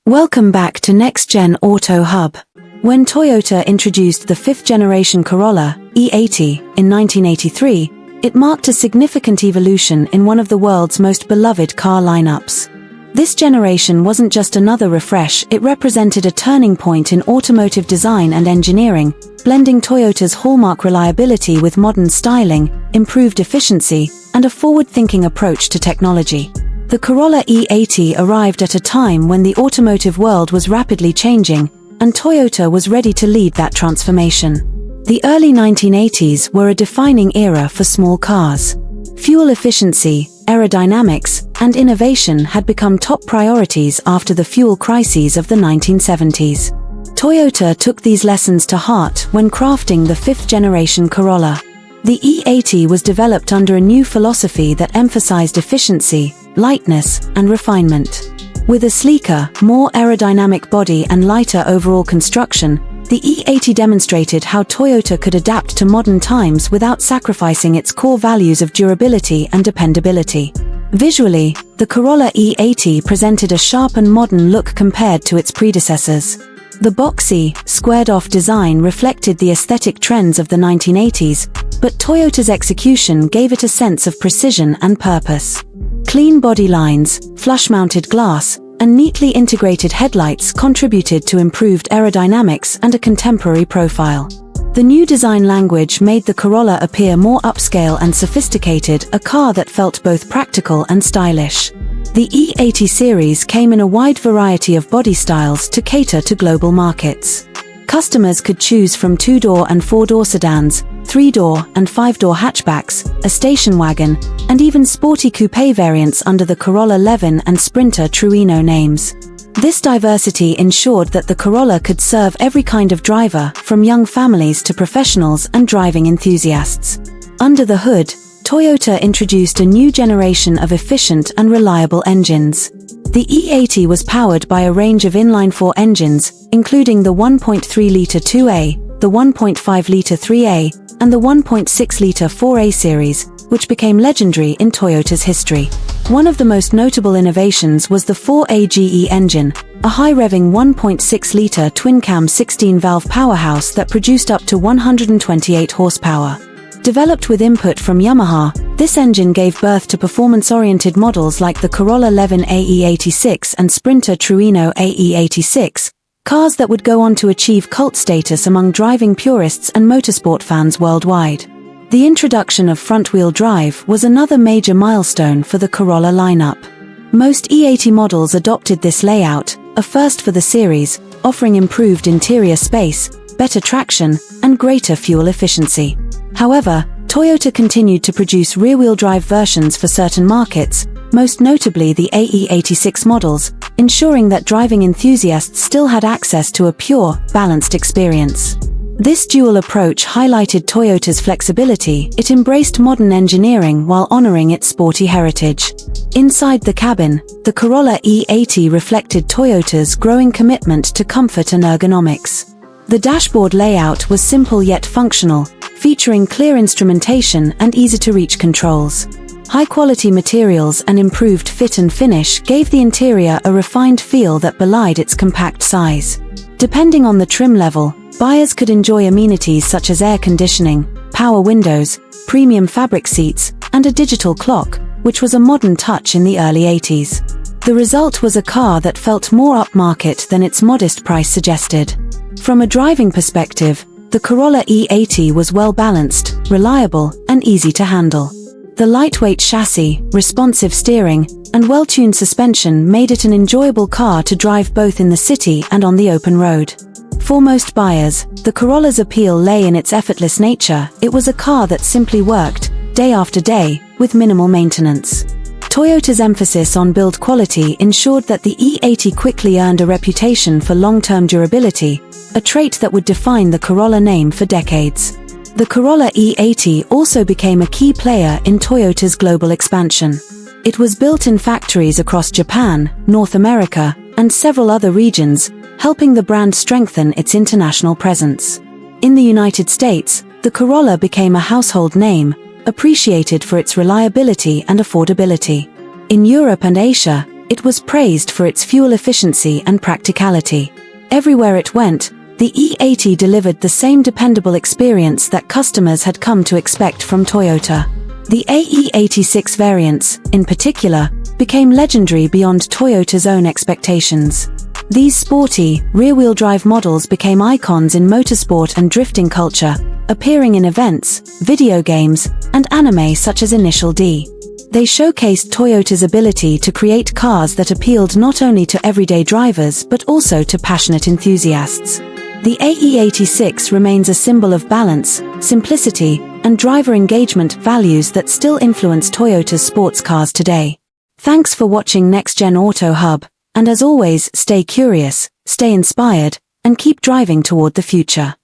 Welcome back to Next Gen Auto Hub. When Toyota introduced the fifth generation Corolla, E80, in 1983, it marked a significant evolution in one of the world's most beloved car lineups. This generation wasn't just another refresh, it represented a turning point in automotive design and engineering, blending Toyota's hallmark reliability with modern styling, improved efficiency, and a forward-thinking approach to technology. The Corolla E80 arrived at a time when the automotive world was rapidly changing, and Toyota was ready to lead that transformation. The early 1980s were a defining era for small cars. Fuel efficiency, aerodynamics, and innovation had become top priorities after the fuel crises of the 1970s. Toyota took these lessons to heart when crafting the fifth-generation Corolla. The E80 was developed under a new philosophy that emphasized efficiency, lightness, and refinement. With a sleeker, more aerodynamic body and lighter overall construction, the E80 demonstrated how Toyota could adapt to modern times without sacrificing its core values of durability and dependability. Visually, the Corolla E80 presented a sharp and modern look compared to its predecessors. The boxy, squared-off design reflected the aesthetic trends of the 1980s, but Toyota's execution gave it a sense of precision and purpose. Clean body lines, flush-mounted glass, and neatly integrated headlights contributed to improved aerodynamics and a contemporary profile. The new design language made the Corolla appear more upscale and sophisticated, a car that felt both practical and stylish. The E80 series came in a wide variety of body styles to cater to global markets. Customers could choose from 2-door and 4-door sedans, 3-door and 5-door hatchbacks, a station wagon, and even sporty coupe variants under the Corolla Levin and Sprinter Trueno names. This diversity ensured that the Corolla could serve every kind of driver, from young families to professionals and driving enthusiasts. Under the hood, Toyota introduced a new generation of efficient and reliable engines. The E80 was powered by a range of inline-4 engines, including the 1.3-litre 2A, the 1.5-litre 3A, and the 1.6-litre 4A series, which became legendary in Toyota's history. One of the most notable innovations was the 4AGE engine, a high-revving 1.6-litre twin-cam 16-valve powerhouse that produced up to 128 horsepower. Developed with input from Yamaha, this engine gave birth to performance-oriented models like the Corolla Levin AE86 and Sprinter Trueno AE86, cars that would go on to achieve cult status among driving purists and motorsport fans worldwide. The introduction of front-wheel drive was another major milestone for the Corolla lineup. Most E80 models adopted this layout, a first for the series, offering improved interior space, better traction, and greater fuel efficiency. However, Toyota continued to produce rear-wheel drive versions for certain markets, most notably the AE86 models, ensuring that driving enthusiasts still had access to a pure, balanced experience. This dual approach highlighted Toyota's flexibility. It embraced modern engineering while honoring its sporty heritage. Inside the cabin, the Corolla E80 reflected Toyota's growing commitment to comfort and ergonomics. The dashboard layout was simple yet functional, featuring clear instrumentation and easy-to-reach controls. High-quality materials and improved fit and finish gave the interior a refined feel that belied its compact size. Depending on the trim level, buyers could enjoy amenities such as air conditioning, power windows, premium fabric seats, and a digital clock, which was a modern touch in the early 80s. The result was a car that felt more upmarket than its modest price suggested. From a driving perspective, the Corolla E80 was well-balanced, reliable, and easy to handle. The lightweight chassis, responsive steering, and well-tuned suspension made it an enjoyable car to drive both in the city and on the open road. For most buyers, the Corolla's appeal lay in its effortless nature. It was a car that simply worked, day after day, with minimal maintenance. Toyota's emphasis on build quality ensured that the E80 quickly earned a reputation for long-term durability, a trait that would define the Corolla name for decades. The Corolla E80 also became a key player in Toyota's global expansion. It was built in factories across Japan, North America, and several other regions, helping the brand strengthen its international presence. In the United States, the Corolla became a household name, appreciated for its reliability and affordability. In Europe and Asia, It was praised for its fuel efficiency and practicality. Everywhere it went, the E80 delivered the same dependable experience that customers had come to expect from Toyota. The AE86 variants, in particular, became legendary beyond Toyota's own expectations. These sporty, rear-wheel drive models became icons in motorsport and drifting culture, appearing in events, video games, and anime such as Initial D. They showcased Toyota's ability to create cars that appealed not only to everyday drivers but also to passionate enthusiasts. The AE86 remains a symbol of balance, simplicity, and driver engagement, values that still influence Toyota's sports cars today. Thanks for watching Next Gen Auto Hub, and as always, stay curious, stay inspired, and keep driving toward the future.